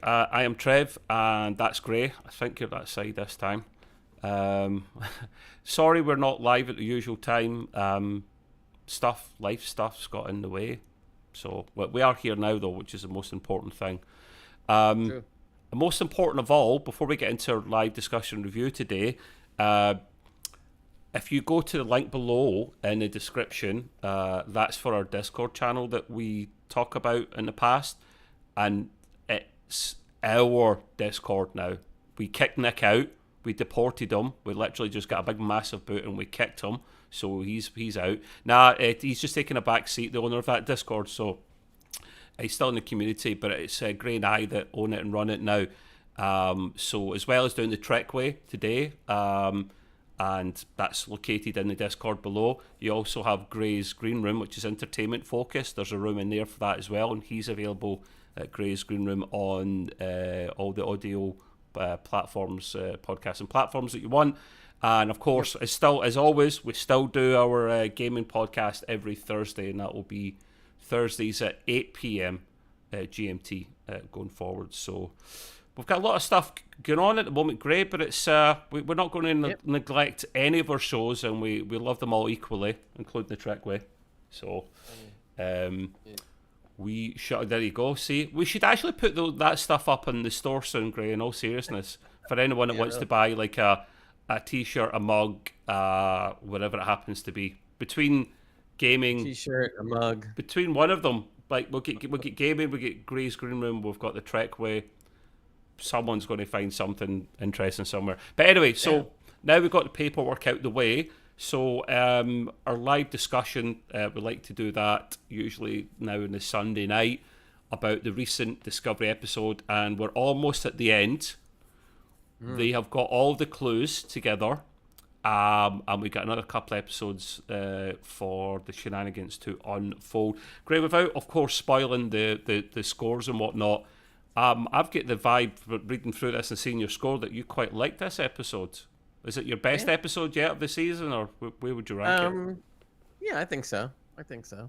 I am Trev, and that's Gray. I think you're that side this time. Um, Sorry we're not live at the usual time. Life stuff's got in the way. So we are here now, though, which is the most important thing. True. The most important of all, before we get into our live discussion review today, if you go to the link below in the description, that's for our Discord channel that we talk about in the past, and it's our Discord now. We kicked Nick out, we deported him, we literally just got a big massive boot and we kicked him, so he's out. He's just taking a back seat, the owner of that Discord, so he's still in the community, but it's Gray and I that own it and run it now. So as well as doing the Trekway today, and that's located in the Discord below. You also have Gray's Green Room, which is entertainment focused. There's a room in there for that as well, and he's available at Gray's Green Room on all the audio platforms, podcasts and platforms that you want. And of course, as always, we still do our gaming podcast every Thursday, and that will be Thursdays at 8 p.m. GMT going forward. So we've got a lot of stuff going on at the moment, Gray, but it's we're not going to neglect any of our shows, and we love them all equally, including the Trekway. So we should. There you go. See, we should actually put that stuff up in the store soon, Gray. In all seriousness, for anyone that wants to buy like a T-shirt, a mug, whatever it happens to be, between gaming, T-shirt, a mug, between one of them, like we'll get gaming, we get Gray's Green Room, we've got the Trekway. Someone's going to find something interesting somewhere. But anyway, so now we've got the paperwork out the way. So our live discussion, we like to do that usually now on the Sunday night about the recent Discovery episode, and we're almost at the end. They have got all the clues together, and we've got another couple of episodes for the shenanigans to unfold. Great, without, of course, spoiling the scores and whatnot. I've got the vibe reading through this and seeing your score that you quite like this episode. Is it your best episode yet of the season, or where would you rank it? Yeah, I think so.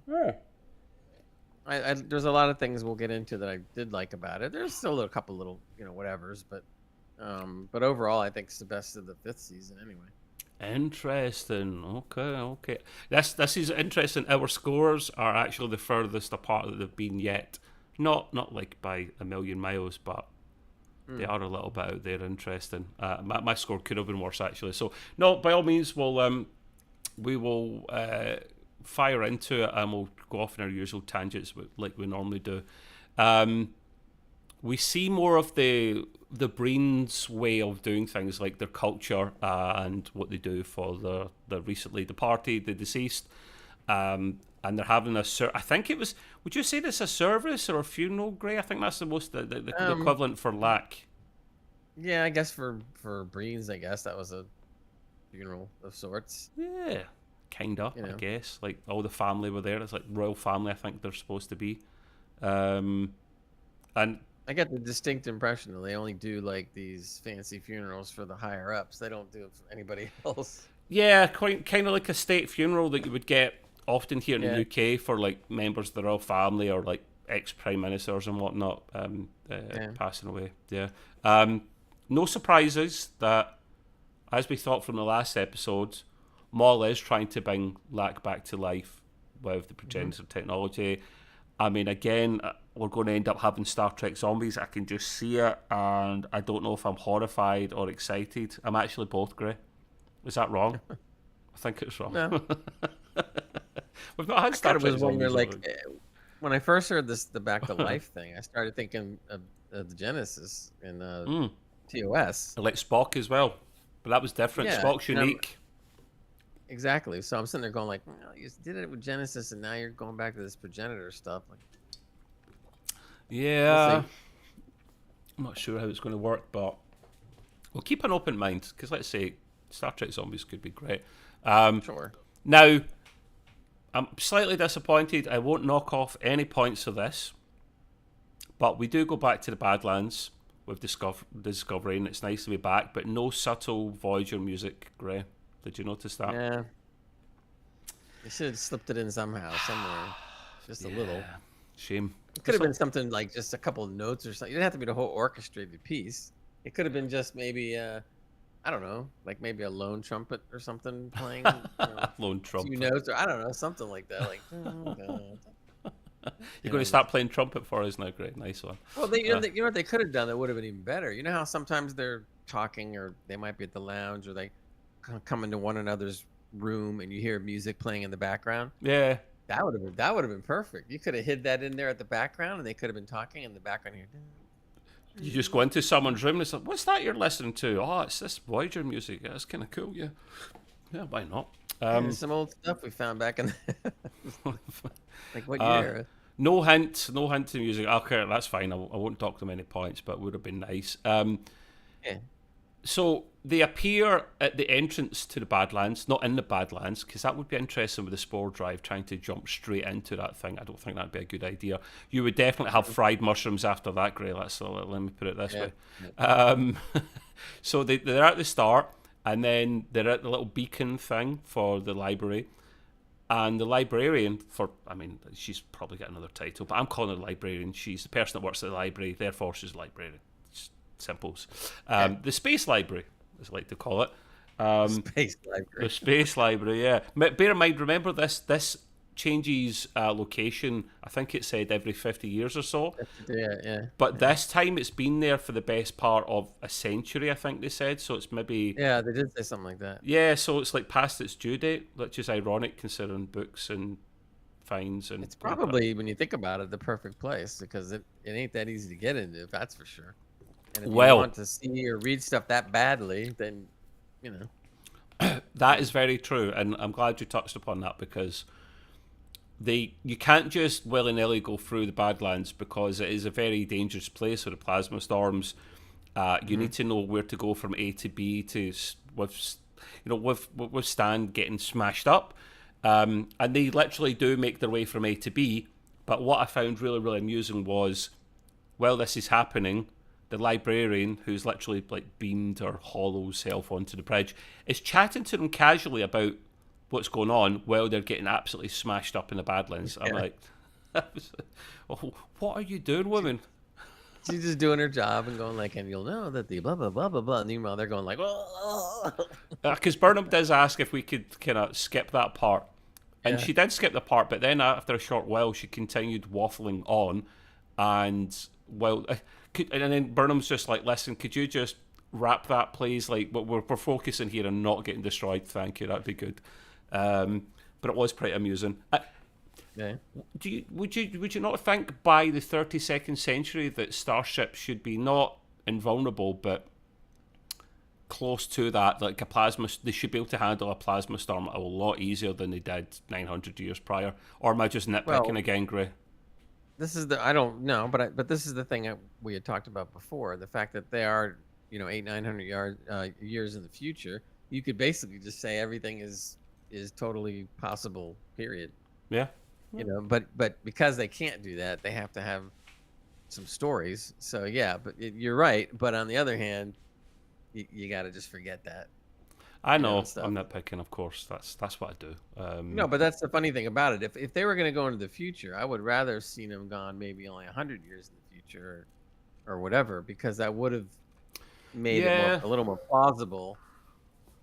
Yeah. There's a lot of things we'll get into that I did like about it. There's still a couple little, whatevers, but overall, I think it's the best of the 5th season anyway. Interesting. Okay. This is interesting. Our scores are actually the furthest apart that they've been yet. Not like by a million miles, but they are a little bit out there. Interesting. My score could have been worse, actually. So, no, by all means, we will fire into it, and we'll go off in our usual tangents like we normally do. We see more of the Breen's way of doing things, like their culture and what they do for the recently departed, the deceased. And they're having I think it was, would you say this a service or a funeral, Gray? I think that's the most, the equivalent for Lack. Yeah, I guess for Breen's, I guess that was a funeral of sorts. Yeah, kinda, I guess. Like, all the family were there. It's like royal family, I think they're supposed to be. And I get the distinct impression that they only do, like, these fancy funerals for the higher-ups. They don't do it for anybody else. Yeah, kind of like a state funeral that you would get often here in the UK for like members of the royal family or like ex-prime ministers and whatnot passing away. No surprises that, as we thought from the last episode, Maul is trying to bring Lack back to life with the progenitor technology. I mean, again, we're going to end up having Star Trek zombies. I can just see it, and I don't know if I'm horrified or excited. I'm actually both, Gray. Is that wrong? I think it's wrong. No. We've not had Star Trek zombies. When I first heard the back to life thing, I started thinking of the Genesis and TOS. Like Spock as well, but that was different. Spock's unique. Exactly. So I'm sitting there going like, you did it with Genesis, and now you're going back to this progenitor stuff. Like, yeah, I'm not sure how it's going to work, but we'll keep an open mind, because let's say Star Trek zombies could be great. Sure. Now, I'm slightly disappointed. I won't knock off any points of this, but we do go back to the Badlands with Discovery, and it's nice to be back, but no subtle Voyager music, Gray. Did you notice that? Yeah. They should have slipped it in somehow, somewhere. Just a little. Shame. It could have been something like just a couple of notes or something. It didn't have to be the whole orchestrated piece. It could have been just maybe I don't know, like maybe a lone trumpet or something playing, Lone a few trumpet. notes, or I don't know, something like that. Like, You're going to start playing trumpet for us now, great, nice one. well, you know what they could have done that would have been even better. You know how sometimes they're talking, or they might be at the lounge, or they come into one another's room, and you hear music playing in the background. Yeah. That would have been perfect. You could have hid that in there at the background, and they could have been talking in the background here. You just go into someone's room and it's like, what's that you're listening to? Oh, it's this Voyager music. Yeah, it's kind of cool, yeah. Yeah, why not? Some old stuff we found back in like what year? No hint to music. Okay, that's fine. I won't talk to many points, but it would have been nice. Yeah. So they appear at the entrance to the Badlands, not in the Badlands, because that would be interesting with the Spore Drive trying to jump straight into that thing. I don't think that'd be a good idea. You would definitely have fried mushrooms after that, Gray. Let me put it this way. So they're at the start, and then they're at the little beacon thing for the library. And the librarian, she's probably got another title, but I'm calling her librarian. She's the person that works at the library, therefore she's a librarian. It's simples. The Space Library, as I like to call it. Space Library. The Space Library, yeah. Bear in mind, remember this changes location. I think it said every 50 years or so. Yeah. But this time it's been there for the best part of a century, I think they said. So it's maybe... Yeah, they did say something like that. Yeah, so it's like past its due date, which is ironic considering books and fines. And it's probably, when you think about it, the perfect place, because it ain't that easy to get into, that's for sure. And if you want to see or read stuff that badly, then, That is very true, and I'm glad you touched upon that, because you can't just willy-nilly go through the Badlands, because it is a very dangerous place with the plasma storms. You need to know where to go from A to B to withstand getting smashed up. And they literally do make their way from A to B. But what I found really, really amusing was, while this is happening, the librarian, who's literally like beamed or hollows self onto the bridge, is chatting to them casually about what's going on while they're getting absolutely smashed up in the Badlands. I'm like, what are you doing, woman? She's just doing her job and going like, and you'll know that the blah, blah, blah, blah, blah. And meanwhile, they're going like, oh. Because Burnham does ask if we could kind of skip that part. And she did skip the part, but then after a short while, she continued waffling on. And, and then Burnham's just like, listen, could you just wrap that, please? Like, we're focusing here on not getting destroyed. Thank you. That'd be good. But it was pretty amusing. Would you not think by the 32nd century that starships should be not invulnerable, but close to that? Like they should be able to handle a plasma storm a lot easier than they did 900 years prior. Or am I just nitpicking again, Gray? This is I don't know, but this is the thing we had talked about before. The fact that they are, 800-900 years in the future. You could basically just say everything is totally possible, period. Yeah. But because they can't do that, they have to have some stories. So yeah, but you're right. But on the other hand, you got to just forget that. I know. I'm nitpicking, of course. That's what I do. No, but that's the funny thing about it. If they were going to go into the future, I would rather have seen them gone maybe only 100 years in the future, or whatever, because that would have made it a little more plausible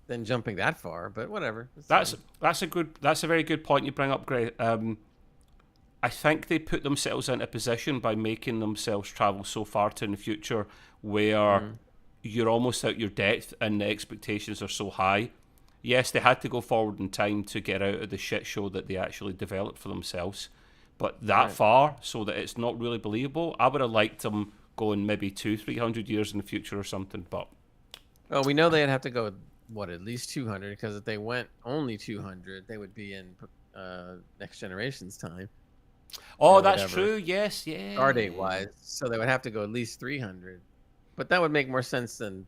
than jumping that far. But whatever. That's a very good point you bring up, Gray. I think they put themselves into a position by making themselves travel so far to in the future where you're almost out your depth and the expectations are so high. Yes, they had to go forward in time to get out of the shit show that they actually developed for themselves, but that far so that it's not really believable. I would have liked them going maybe 200-300 years in the future or something, but... Well, we know they'd have to go, at least 200, because if they went only 200, they would be in Next Generation's time. Oh, that's true. Yes, yeah. Stardate wise, so they would have to go at least 300, but that would make more sense than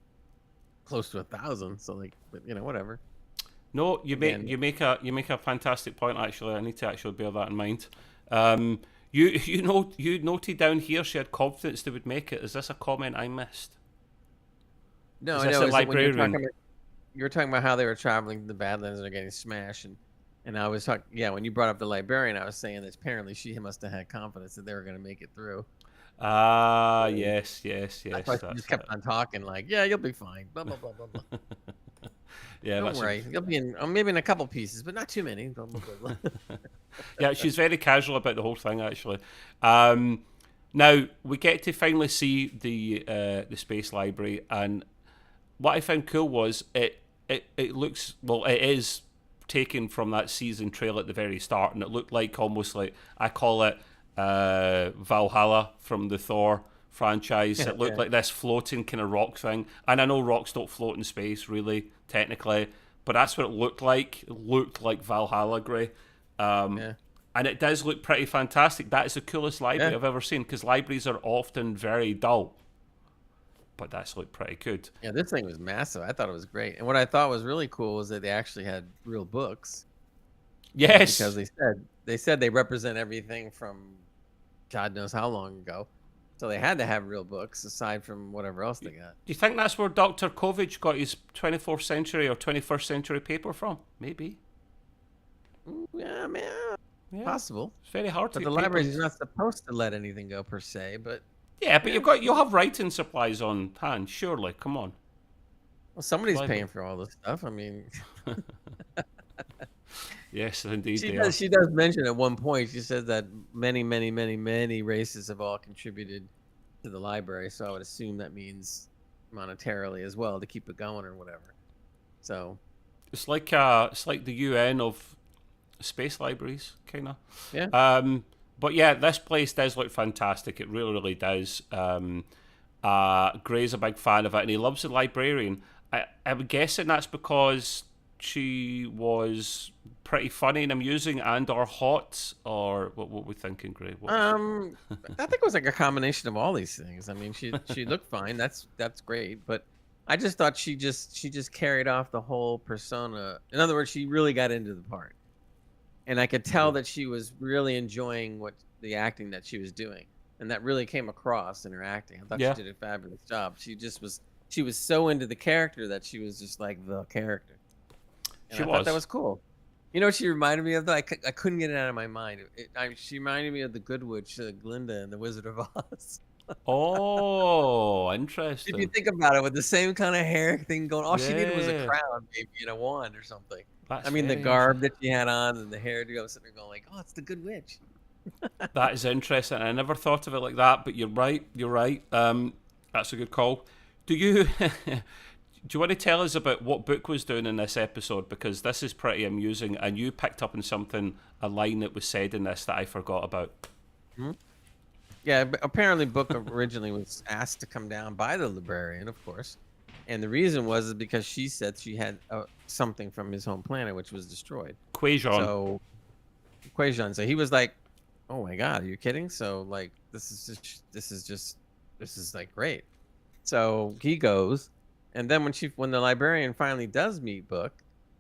close to 1,000. So whatever. No, you make a fantastic point. Actually, I need to actually bear that in mind. You noted down here she had confidence they would make it. Is this a comment I missed? No, I know. You were talking about how they were traveling to the Badlands and they're getting smashed, and And I was talking, yeah, when you brought up the librarian, I was saying that apparently she must have had confidence that they were going to make it through. Ah, So yes, yes, that's yes. why she just kept on talking, like, yeah, you'll be fine. Blah, blah, blah, blah, blah. Yeah, Don't that's worry. You'll be in maybe in a couple pieces, but not too many. Blah, blah, blah, blah. yeah. She's very casual about the whole thing, actually. Now we get to finally see the space library, and what I found cool was it looks, well, it is taken from that season trail at the very start, and it looked like almost like, I call it Valhalla from the Thor franchise. It looked Yeah. like this floating kind of rock thing, and I know rocks don't float in space really technically, but that's what it looked like. It looked like Valhalla, Gray. Yeah. And it does look pretty fantastic. That is the coolest library Yeah. I've ever seen, because libraries are often very dull, but that's looked pretty good. Yeah. This thing was massive. I thought it was great. And what I thought was really cool was that they actually had real books. Because Yes. they said they represent everything from God knows how long ago. So they had to have real books aside from whatever else they got. Do you think that's where Dr. Kovich got his 24th century or 21st century paper from? Maybe. Yeah, man, Yeah. possible. It's very hard to But get the library is papers. not supposed to let anything go per se. But Yeah, but yeah, you'll have writing supplies on hand, surely. Come on. well, somebody's Library. paying for all this stuff. I mean, Yes, indeed she they does. are. She does mention at one point. She says that many, many, many, many races have all contributed to the library. So I would assume that means monetarily as well to keep it going or whatever. So It's like the UN of space libraries, kind of. yeah, But yeah, this place does look fantastic. It really, really does. Gray's a big fan of it, and he loves the librarian. I'm guessing that's because she was pretty funny and amusing, and/or hot, or what we thinking, Gray? I think it was like a combination of all these things. I mean, she looked fine. That's great, but I just thought she just carried off the whole persona. In other words, she really got into the part, and I could tell that she was really enjoying what the acting that she was doing, and that really came across in her acting. I thought Yeah, she did a fabulous job. She was so into the character that she was just like the character, and she I thought that was. was cool. You know what she reminded me of, though? I couldn't get it out of my mind. She reminded me of the Good Witch, Glinda, and the Wizard of Oz. Oh, If you interesting. think about it, with the same kind of hair thing going, all she needed was a Yeah, crown, maybe, and a wand or something. I that's mean, the very garb interesting. that she had on and the hairdo, I was sitting there going like, oh, it's the Good Witch. That is interesting. I never thought of it like that, but you're right. You're right. That's a good call. Do you do you want to tell us about what Book was doing in this episode? Because this is pretty amusing, and you picked up on something, a line that was said in this that I forgot about. Hmm? Yeah, but apparently Book originally was asked to come down by the librarian, of course. And the reason was because she said she had something from his home planet, which was destroyed. Quajon. So, Quajon, so he was like, oh my God, are you kidding? So, like, this is like great. So he goes, and then when the librarian finally does meet Book,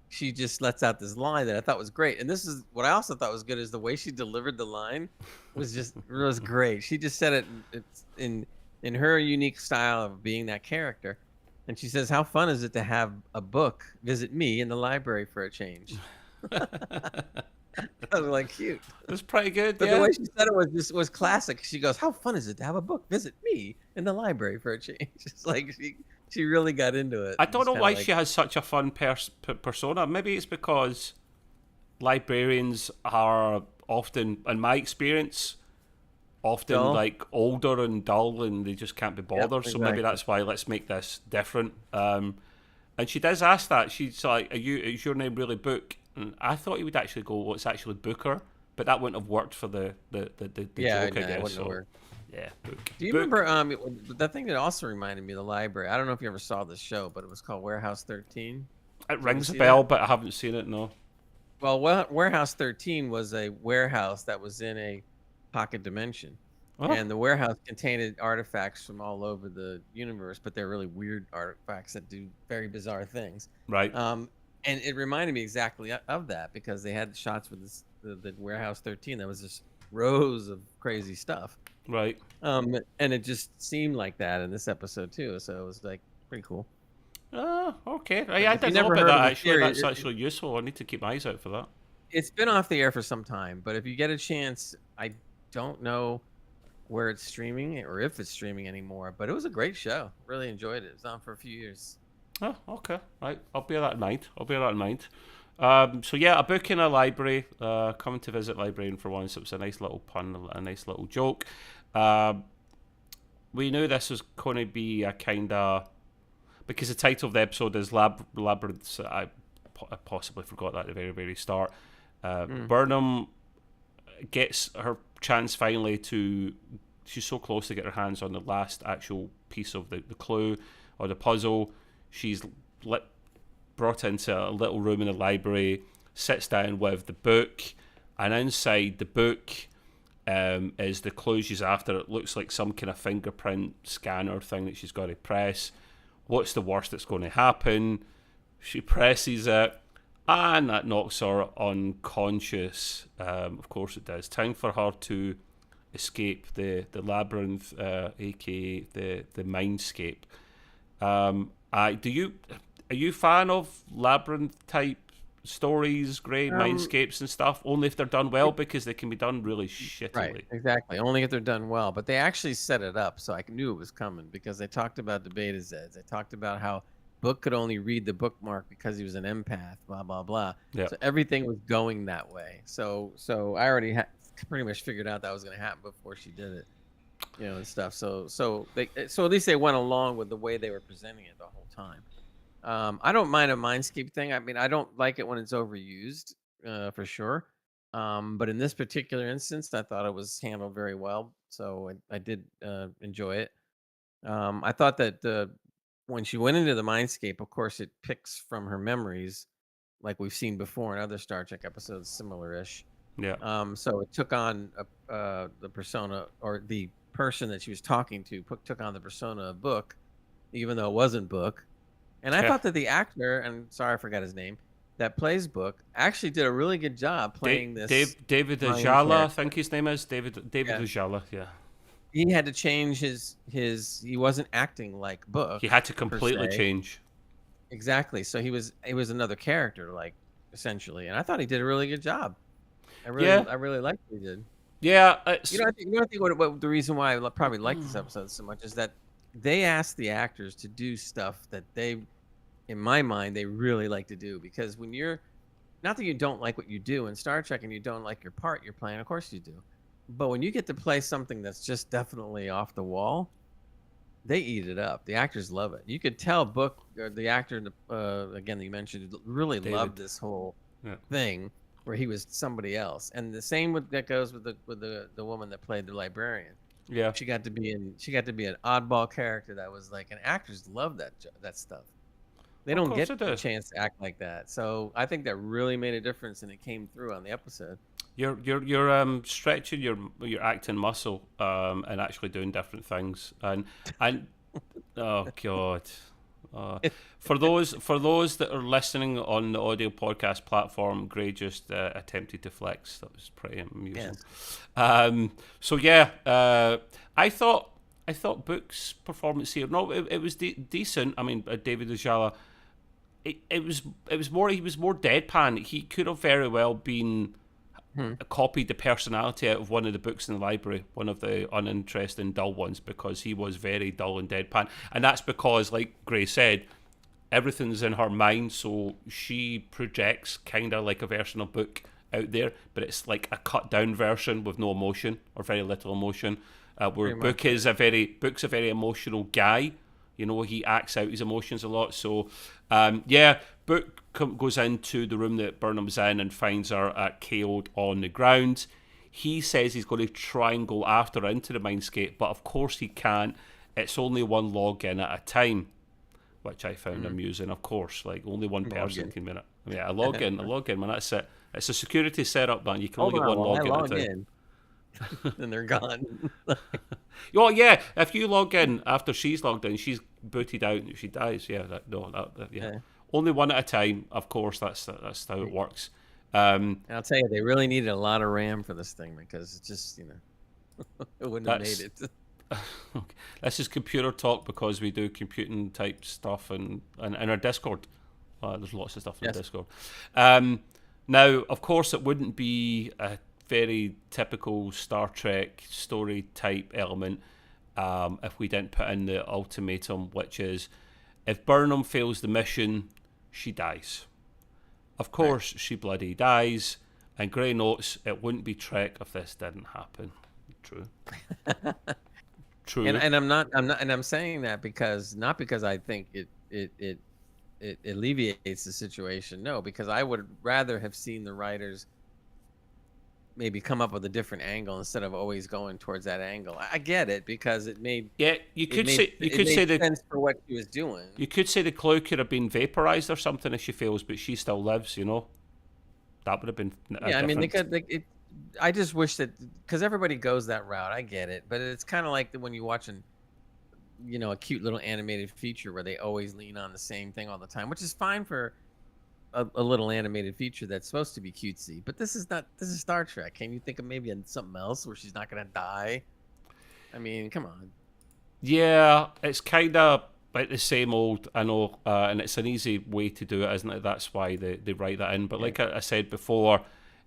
she just lets out this line that I thought was great. And this is what I also thought was good, is the way she delivered the line was great. She just said it's in her unique style of being that character. And she says, "How fun is it to have a book visit me in the library for a change?" I was like, cute. It's pretty good, But the yeah. way she said it was classic. She goes, "How fun is it to have a book visit me in the library for a change?" It's like she really got into it. I don't Just know kind of why like, she has such a fun persona. Maybe it's because librarians are often, in my experience, often dull. like older and dull, and they just can't be Yep, bothered. So maybe exactly. that's why let's make this different. And she does ask that. She's like, is your name really Book?" And I thought he would actually go, "Well, it's actually Booker," but that wouldn't have worked for the Yeah, joke, I no, it guess. wouldn't have So worked. yeah, Book. Do you Book. remember the thing that also reminded me of the library? I don't know if you ever saw this show, but it was called Warehouse 13. It Did you ever rings a see bell, that? but I haven't seen it. No. Well, Warehouse 13 was a warehouse that was in a pocket dimension. Oh, And the warehouse contained artifacts from all over the universe, but they're really weird artifacts that do very bizarre things. right, And it reminded me exactly of that, because they had shots with the Warehouse 13 that was just rows of crazy stuff. right. And it just seemed like that in this episode too. So it was like pretty cool. Oh, okay. But I if you didn't know never about heard of that the actually. series, That's actually useful. I need to keep my eyes out for that. It's been off the air for some time, but if you get a chance, I don't know where it's streaming or if it's streaming anymore. But it was a great show. Really enjoyed it. It was on for a few years. Oh, okay, right. I'll bear that in mind. So yeah, a book in a library. Coming to visit librarian for once. It was a nice little pun, a nice little joke. We knew this was going to be a kind of, because the title of the episode is Labyrinths. I possibly forgot that at the very, very start. Burnham gets her chance finally to. She's so close to get her hands on the last actual piece of the clue or the puzzle. She's brought into a little room in the library, sits down with the book, and inside the book is the clue she's after. It looks like some kind of fingerprint scanner thing that she's got to press. What's the worst that's going to happen? She presses it, and that knocks her unconscious. Of course it does. Time for her to escape the labyrinth, aka the mindscape. Are you a fan of labyrinth type stories, great mindscapes and stuff? Only if they're done well, because they can be done really shittily. Right, exactly. Only if they're done well. But they actually set it up, so I knew it was coming because they talked about the beta Zeds. They talked about how Book could only read the bookmark because he was an empath. Blah blah blah. Yep. So everything was going that way. So I already pretty much figured out that was going to happen before she did it, and stuff. So at least they went along with the way they were presenting it the whole time. I don't mind a mindscape thing. I mean, I don't like it when it's overused, for sure. But in this particular instance, I thought it was handled very well. So I did enjoy it. I thought that when she went into the mindscape, of course, it picks from her memories, like we've seen before in other Star Trek episodes, similar-ish. Yeah. So it took on the persona, or the person that she was talking to took on the persona of Book, even though it wasn't Book. And I thought that the actor, and sorry I forgot his name, that plays Book, actually did a really good job playing this. David Ajala, I think his name is David Ajala. Yeah. He had to change his. He wasn't acting like Book. He had to completely change. Exactly. So he was another character, like, essentially, and I thought he did a really good job. I really liked what he did. Yeah. I think what the reason why I probably like this episode so much is that they asked the actors to do stuff that they, in my mind, they really like to do. Because when you're, not that you don't like what you do in Star Trek and you don't like your part you're playing, of course you do. But when you get to play something that's just definitely off the wall, they eat it up. The actors love it. You could tell Book, or the actor, again that you mentioned, really loved this whole thing where he was somebody else. And the same that goes with the woman that played the librarian. Yeah, she got to be an oddball character that was like, and actors love that stuff. They don't get a chance to act like that. So I think that really made a difference, and it came through on the episode. You're stretching your acting muscle and actually doing different things, and oh god. For those that are listening on the audio podcast platform, Gray just attempted to flex. That was pretty amusing. Yes. So yeah, I thought Book's performance here. No, it was decent. I mean, David Ajala. It was more. He was more deadpan. He could have very well been copied the personality out of one of the books in the library, one of the uninteresting, dull ones, because he was very dull and deadpan. And that's because, like Gray said, everything's in her mind, so she projects kind of like a version of Book out there, but it's like a cut down version with no emotion or very little emotion. Where Book's a very emotional guy. He acts out his emotions a lot. So, Book goes into the room that Burnham's in and finds her KO'd on the ground. He says he's going to try and go after her into the mindscape, but of course he can't. It's only one login at a time, which I found amusing. Of course, like only one person can minute. Yeah, a login, man. That's it. It's a security setup, man. You can only get one login at a time. And they're gone. Oh yeah, if you log in after she's logged in, she's booted out and she dies. Yeah, only one at a time. Of course, that's how it works. And I'll tell you, they really needed a lot of RAM for this thing, because it's just it wouldn't have made it. Okay. This is computer talk because we do computing type stuff and our Discord. There's lots of stuff in Discord. Now, of course, it wouldn't be a very typical Star Trek story type element if we didn't put in the ultimatum, which is if Burnham fails the mission, she dies. Of course, she bloody dies. And Gray notes, it wouldn't be Trek if this didn't happen. True. True. And I'm saying that not because I think it alleviates the situation. No, because I would rather have seen the writers maybe come up with a different angle instead of always going towards that angle. I get it because it made sense for what she was doing. You could say the clue could have been vaporized or something if she fails, but she still lives. That would have been I mean, I just wish that, because everybody goes that route. I get it, but it's kind of like when you're watching, a cute little animated feature where they always lean on the same thing all the time, which is fine for a little animated feature that's supposed to be cutesy. But this is Star Trek. Can you think of maybe something else where she's not gonna die? I mean, come on. Yeah, it's kind of like the same old. I know, and it's an easy way to do it, isn't it? That's why they write that in. But like I said before,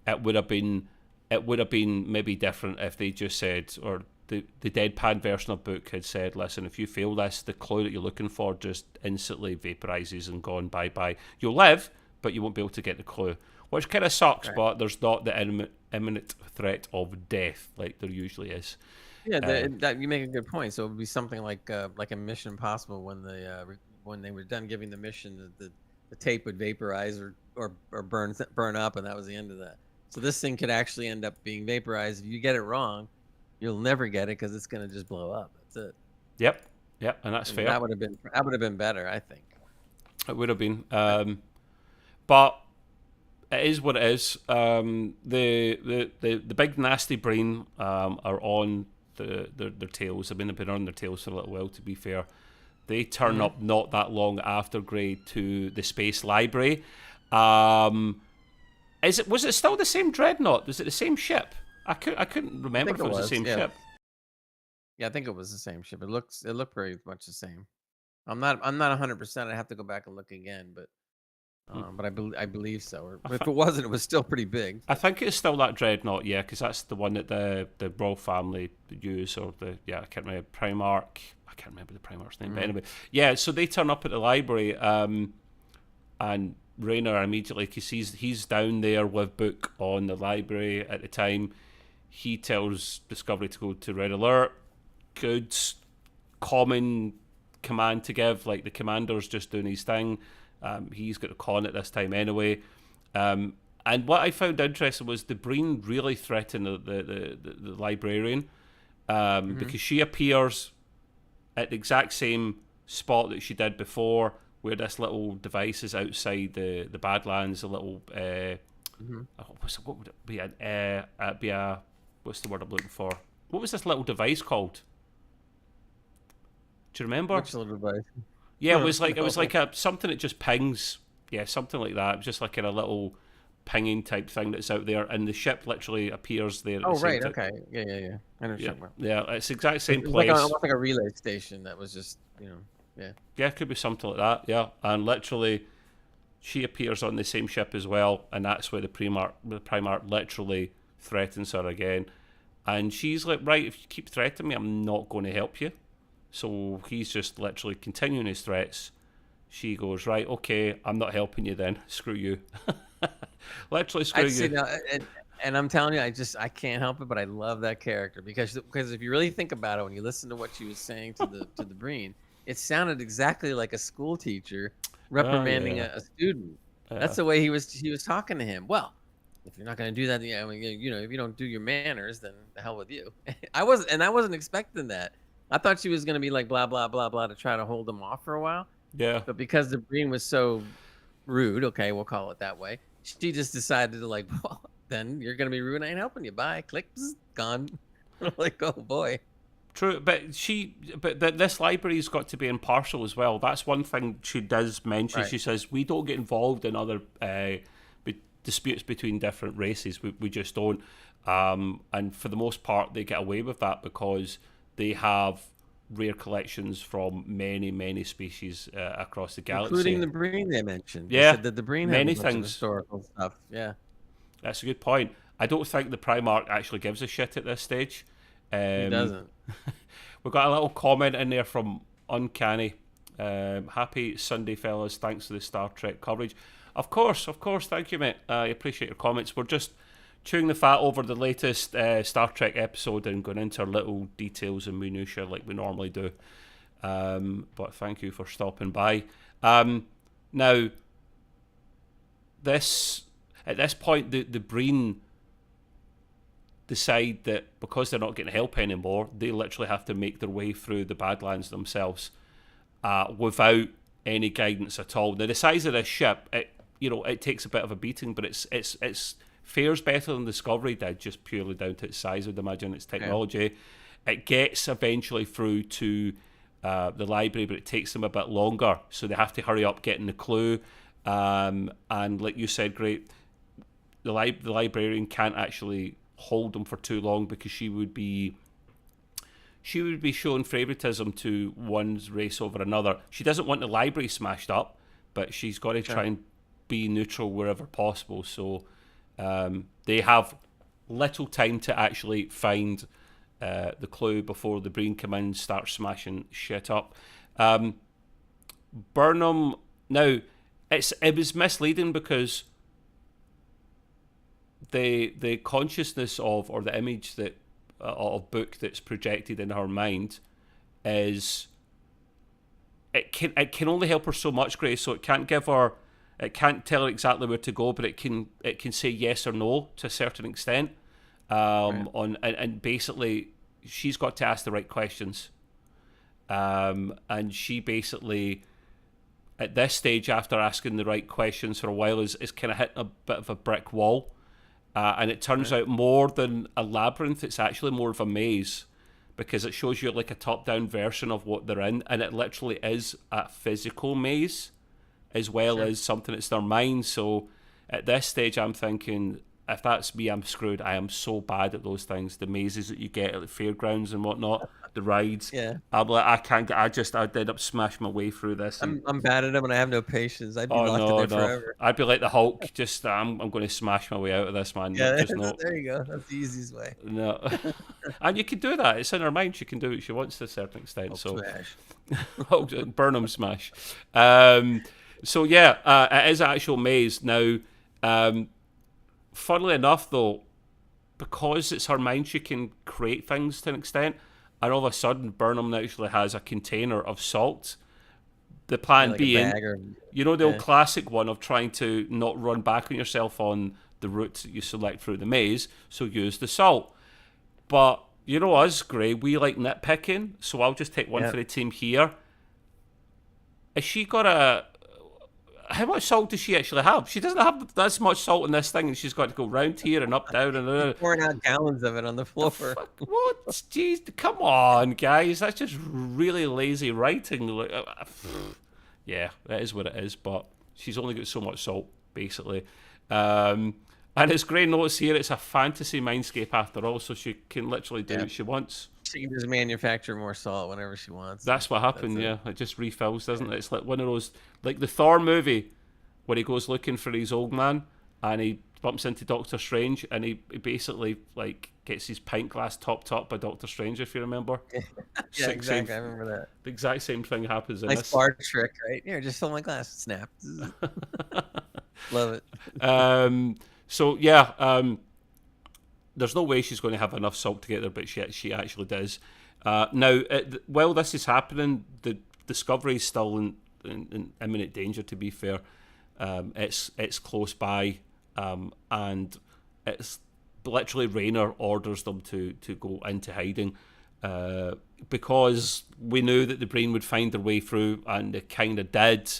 it would have been maybe different if they just said, or the deadpan version of book had said, listen, if you fail this, the clue that you're looking for just instantly vaporizes and gone bye-bye. You'll live, but you won't be able to get the clue, which kind of sucks, right. But there's not the imminent threat of death like there usually is. Yeah, that you make a good point. So it would be something like a Mission Impossible when they were done giving the mission, the tape would vaporize or burn up, and that was the end of that. So this thing could actually end up being vaporized. If you get it wrong, you'll never get it because it's going to just blow up. That's it. Yep, and that's fair. That would have been better, I think. It would have been, but it is what it is. The big nasty Breen are on their tails. I mean, they've been on their tails for a little while. To be fair, they turn up not that long after Gray to the space library. Was it still the same dreadnought? Was it the same ship? I couldn't remember if it was the same ship. Yeah, I think it was the same ship. It looked very much the same. I'm not 100%. I have to go back and look again, but I believe so. Or if it wasn't, it was still pretty big. I think it's still that dreadnought, yeah, because that's the one that the royal family use, or I can't remember Primarch. I can't remember the Primarch's name, but anyway, yeah. So they turn up at the library, and Rayner immediately, because he's down there with Book on the library at the time, he tells Discovery to go to Red Alert. Good, common command to give, like the commander's just doing his thing. He's got a con at this time anyway. And what I found interesting was the Breen really threatened the librarian, because she appears at the exact same spot that she did before, where this little device is outside the Badlands, a little what would it be? What's the word I'm looking for? What was this little device called? Do you remember? Which little device? Yeah, it was like a something that just pings. Yeah, something like that. It was just like in a little pinging type thing that's out there, and the ship literally appears there. Oh, right. Okay. Yeah. I know yeah, it's the exact same place. Like a relay station that was just, yeah. Yeah, it could be something like that. Yeah, and literally, she appears on the same ship as well, and that's where the Primarch literally threatens her again, and she's like, right, if you keep threatening me, I'm not going to help you. So he's just literally continuing his threats. She goes, right, okay, I'm not helping you then. Screw you. Literally screw you. Now, and I'm telling you, I can't help it, but I love that character because if you really think about it, when you listen to what she was saying to the Breen, it sounded exactly like a school teacher reprimanding a student. That's the way he was talking to him. Well, if you're not going to do that, if you don't do your manners, then the hell with you. I wasn't expecting that. I thought she was going to be like blah blah blah blah to try to hold him off for a while. Yeah. But because the Breen was so rude, okay, we'll call it that way, she just decided to well, then you're going to be rude. I ain't helping you. Bye. Click. Gone. Like, oh boy. True, but this library's got to be impartial as well. That's one thing she does mention. Right. She says, we don't get involved in other disputes between different races. We just don't. And for the most part, they get away with that because they have rare collections from many, many species across the galaxy. Including the Breen they mentioned. They Yeah, said that the Breen have many a bunch of things. historical stuff. Yeah. That's a good point. I don't think the Primarch actually gives a shit at this stage. He doesn't. We've got a little comment in there from Uncanny. Happy Sunday, fellas. Thanks for the Star Trek coverage. Of course. Thank you, mate. I appreciate your comments. We're just chewing the fat over the latest Star Trek episode and going into our little details and minutiae like we normally do. But thank you for stopping by. Now, at this point, the Breen decide that because they're not getting help anymore, they literally have to make their way through the Badlands themselves without any guidance at all. Now, the size of this ship, it takes a bit of a beating, but it's fares better than Discovery did, just purely down to its size, I'd imagine, its technology. Yeah. It gets eventually through to the library, but it takes them a bit longer, so they have to hurry up getting the clue. And like you said, great, the librarian can't actually hold them for too long because she would be showing favoritism to one's race over another. She doesn't want the library smashed up, but she's got to try and be neutral wherever possible. So they have little time to actually find the clue before the Breen come in and start smashing shit up. Burnham, now, it was misleading because the consciousness of, or the image that of Book that's projected in her mind is it can only help her so much, Grace. So it can't tell her exactly where to go, but it can say yes or no to a certain extent. And basically she's got to ask the right questions. And she basically, at this stage, after asking the right questions for a while, is kind of hitting a bit of a brick wall. And it turns out more than a labyrinth, it's actually more of a maze, because it shows you like a top-down version of what they're in, and it literally is a physical maze as well as something that's their mind. So at this stage, I'm thinking, if that's me, I'm screwed. I am so bad at those things. The mazes that you get at the fairgrounds and whatnot, the rides. Yeah. I'm like, I'd end up smashing my way through this. I'm bad at them and I have no patience. I'd be locked in there forever. I'd be like the Hulk, just I'm going to smash my way out of this, man. Yeah, there you go. That's the easiest way. No. And you can do that. It's in her mind. She can do what she wants to a certain extent. Smash. Burnham smash. So yeah, it is an actual maze. Now, funnily enough, though, because it's her mind, she can create things to an extent. And all of a sudden, Burnham actually has a container of salt. The plan being, the old classic one of trying to not run back on yourself on the routes that you select through the maze, so use the salt. But you know us, Gray, we like nitpicking, so I'll just take one for the team here. Has she got how much salt does she actually have? She doesn't have that much salt in this thing, and she's got to go round here and up, down, and pouring out gallons of it on the floor. What? Jeez, come on, guys. That's just really lazy writing. Yeah, that is what it is, but she's only got so much salt, basically. And it's great notice here, it's a fantasy mindscape after all, so she can literally do what she wants. She can just manufacture more salt whenever she wants. That's what happened, it just refills, doesn't it? It's like one of those, like the Thor movie, where he goes looking for his old man, and he bumps into Doctor Strange, and he basically like gets his pint glass topped up by Doctor Strange, if you remember. Yeah, exactly. I remember that. The exact same thing happens in this. Nice bar trick, right? Here, just fill my glass. Snap. Love it. So yeah, there's no way she's going to have enough salt to get there, but she actually does. Now, while this is happening, the Discovery is still in imminent danger. To be fair, it's close by, and it's literally Rayner orders them to go into hiding, because we knew that the Breen would find their way through, and they kind of did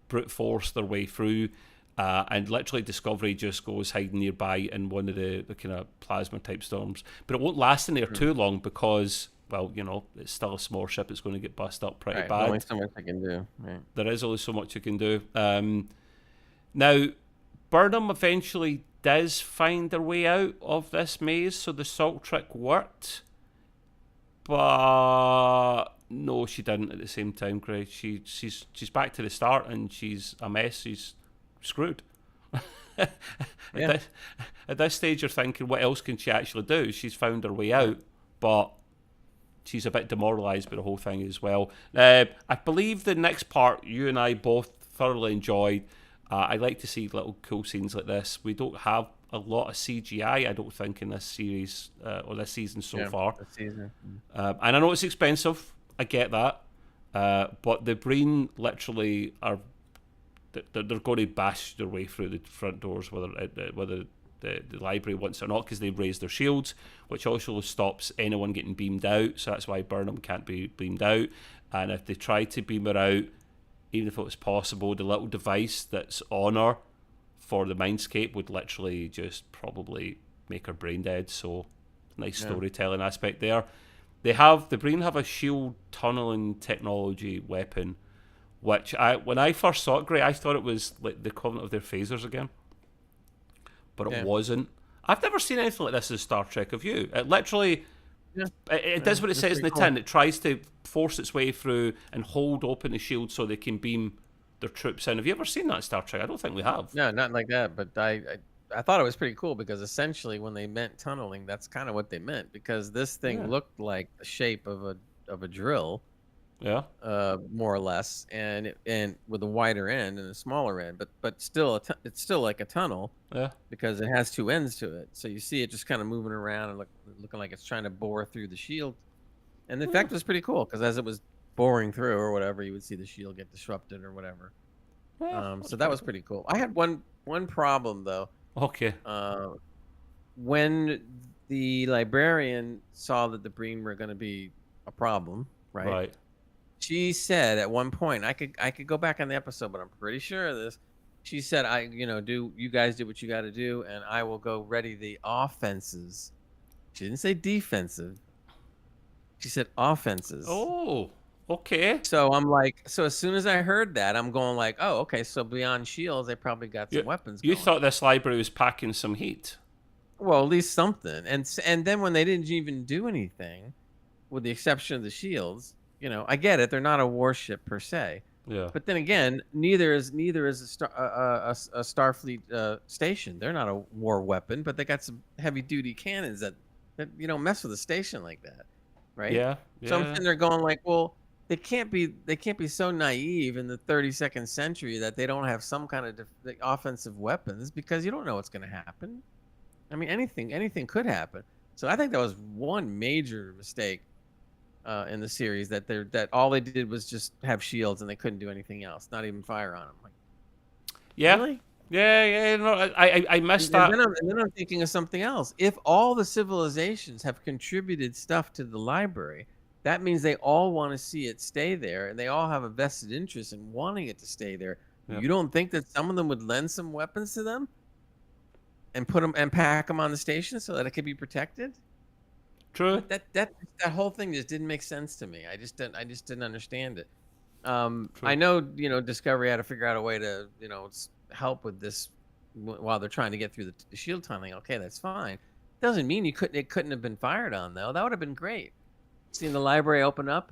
brute force their way through. And literally Discovery just goes hiding nearby in one of the kind of plasma type storms, but it won't last in there too long because, well, it's still a small ship. It's going to get bust up pretty bad. There's only so much I can do. Right. There is only so much you can do. Now, Burnham eventually does find their way out of this maze, so the salt trick worked, but No, she didn't at the same time, Greg. She's back to the start, and she's a mess. She's screwed. at, Yeah. this, at this stage, you're thinking, what else can she actually do? She's found her way out, but she's a bit demoralised by the whole thing as well. I believe the next part you and I both thoroughly enjoyed. I like to see little cool scenes like this. We don't have a lot of CGI, I don't think, in this series or this season so far. This season. And I know it's expensive. I get that. But the Breen literally are... They're going to bash their way through the front doors, whether the library wants it or not, because they've raised their shields, which also stops anyone getting beamed out. So that's why Burnham can't be beamed out. And if they try to beam her out, even if it was possible, the little device that's on her for the mindscape would literally just probably make her brain dead. So nice storytelling aspect there. The Breen have a shield tunneling technology weapon, which when I first saw it, Gray, I thought it was like the equivalent of their phasers again, but it wasn't. I've never seen anything like this in Star Trek. Have you? It literally, it does what it says in the tin. It tries to force its way through and hold open the shield so they can beam their troops in. Have you ever seen that in Star Trek? I don't think we have. No, not like that. But I thought it was pretty cool because essentially when they meant tunneling, that's kind of what they meant, because this thing looked like the shape of a drill. Yeah. More or less, and with a wider end and a smaller end, but still it's still like a tunnel. Yeah. Because it has two ends to it, so you see it just kind of moving around and looking like it's trying to bore through the shield. And the effect was pretty cool because as it was boring through or whatever, you would see the shield get disrupted or whatever. So that was pretty cool. I had one problem though. Okay. When the librarian saw that the Breen were going to be a problem, right? Right. She said at one point, I could go back on the episode, but I'm pretty sure of this. She said, you guys do what you got to do, and I will go ready the offenses. She didn't say defensive. She said offenses. Oh, okay. So I'm like, so as soon as I heard that, I'm going like, oh, okay. So beyond shields, they probably got some weapons going. You thought this library was packing some heat. Well, at least something. And then when they didn't even do anything, with the exception of the shields, I get it. They're not a warship per se. Yeah. But then again, neither is a Starfleet station. They're not a war weapon, but they got some heavy duty cannons that you don't mess with a station like that, right? Yeah. So I'm sitting there going like, well, they can't be so naive in the 32nd century that they don't have some kind of offensive weapons, because you don't know what's going to happen. I mean, anything could happen. So I think that was one major mistake in the series, that all they did was just have shields and they couldn't do anything else, not even fire on them. Like, yeah, really? Yeah. No, I missed that. And then I'm thinking of something else. If all the civilizations have contributed stuff to the library, that means they all want to see it stay there, and they all have a vested interest in wanting it to stay there. Yeah. You don't think that some of them would lend some weapons to them and put them and pack them on the station so that it could be protected? True. But that whole thing just didn't make sense to me. I just didn't understand it. I know Discovery had to figure out a way to help with this while they're trying to get through the shield tunneling. Okay, that's fine. Doesn't mean it couldn't have been fired on though. That would have been great. Seeing the library open up,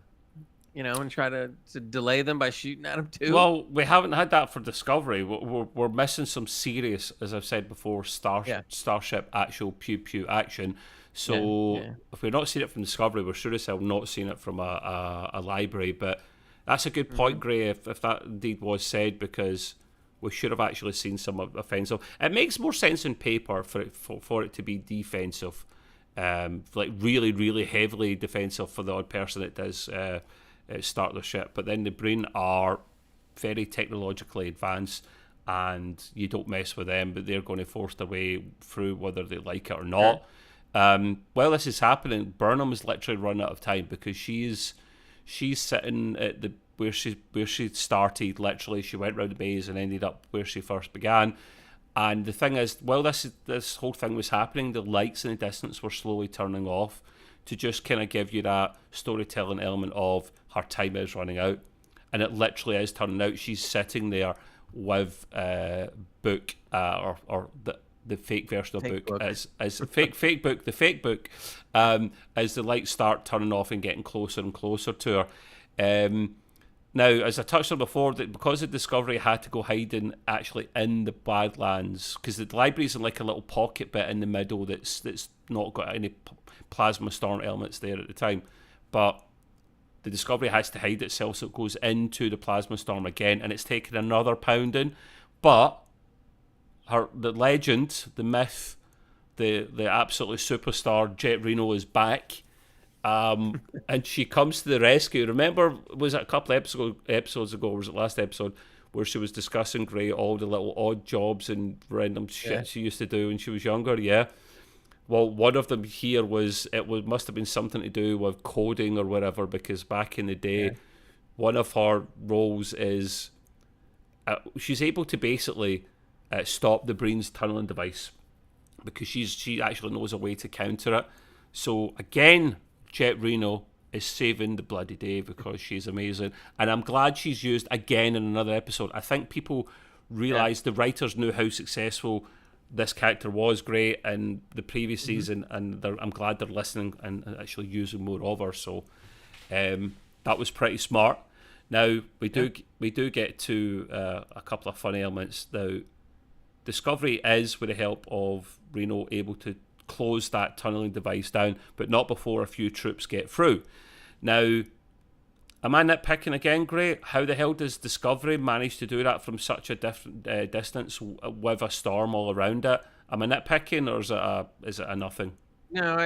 and try to delay them by shooting at them too. Well, we haven't had that for Discovery. We're missing some serious, as I've said before, Starship actual pew action. So if we're not seeing it from Discovery, we're sure as hell not seeing it from a library. But that's a good point, Gray, if that indeed was said, because we should have actually seen some offensive. It makes more sense on paper for it to be defensive, like really, really heavily defensive for the odd person that does start the ship. But then the Breen are very technologically advanced, and you don't mess with them, but they're going to force their way through whether they like it or not. While this is happening, Burnham is literally run out of time, because she's sitting at where she started. Literally, she went round the maze and ended up where she first began. And the thing is, while this whole thing was happening, the lights in the distance were slowly turning off to just kind of give you that storytelling element of her time is running out, and it literally is turning out. She's sitting there with Book, or the fake version of Fake book, book. as the fake book, as the lights start turning off and getting closer and closer to her. Now, as I touched on before, that because the Discovery had to go hiding actually in the Badlands, because the library's in like a little pocket bit in the middle that's not got any plasma storm elements there at the time, but the Discovery has to hide itself, so it goes into the plasma storm again, and it's taken another pounding. But the legend, the myth, the absolutely superstar Jet Reno is back. And she comes to the rescue. Remember, was it a couple of episodes ago, or was it last episode, where she was discussing, Gray, all the little odd jobs and random shit she used to do when she was younger? Yeah. Well, one of them here must have been something to do with coding or whatever, because back in the day, one of her roles is she's able to basically stop the Breen's tunneling device, because she actually knows a way to counter it. So again, Jet Reno is saving the bloody day because she's amazing. And I'm glad she's used again in another episode. I think people realised the writers knew how successful this character was, great, in the previous season, and I'm glad they're listening and actually using more of her. So that was pretty smart. Now, we do get to a couple of fun elements. Now, Discovery is, with the help of Reno, able to close that tunneling device down, but not before a few troops get through. Now, am I nitpicking again, Gray? How the hell does Discovery manage to do that from such a different distance with a storm all around it? Am I nitpicking, or is it a nothing? No,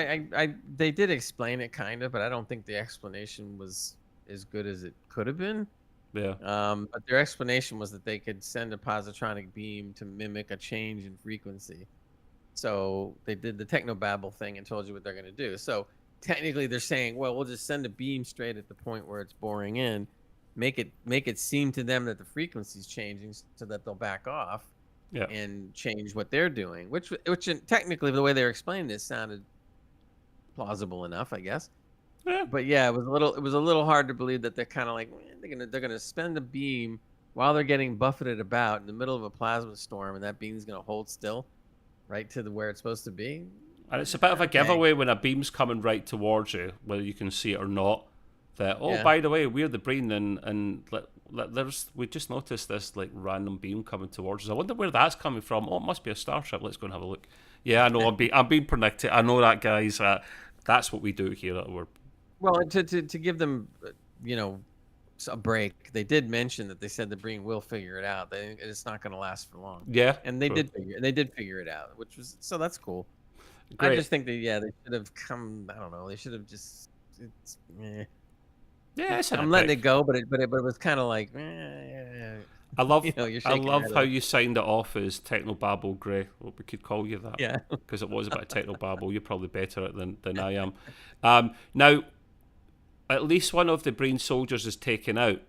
they did explain it kind of, but I don't think the explanation was as good as it could have been. Yeah. But their explanation was that they could send a positronic beam to mimic a change in frequency. So they did the technobabble thing and told you what they're going to do. So technically they're saying, well, we'll just send a beam straight at the point where it's boring in, make it seem to them that the frequency's changing so that they'll back off and change what they're doing, which technically the way they were explaining this sounded plausible enough, I guess. Yeah. But yeah, it was a little hard to believe that they're kind of like, they're gonna spend a beam while they're getting buffeted about in the middle of a plasma storm, and that beam's gonna hold still right to where it's supposed to be. And it's a bit of a giveaway when a beam's coming right towards you, whether you can see it or not, that, by the way, we're the Breen, and we just noticed this like random beam coming towards us. I wonder where that's coming from. Oh, it must be a starship. Let's go and have a look. Yeah, I know, I'm being predicted. I know that, guys. That's what we do here. Well, to give them, a break, they did mention that they said the Breen will figure it out. It's not going to last for long. Yeah, and they did figure it out, which was that's cool. Great. I just think that they should have come. I don't know. They should have just. Yeah, I'm letting it go, but it was kind of like. I love how you signed it off as Technobabble, Gray. Well, we could call you that. Yeah, because it was about Technobabble. You're probably better at it than I am. Now, at least one of the Breen soldiers is taken out,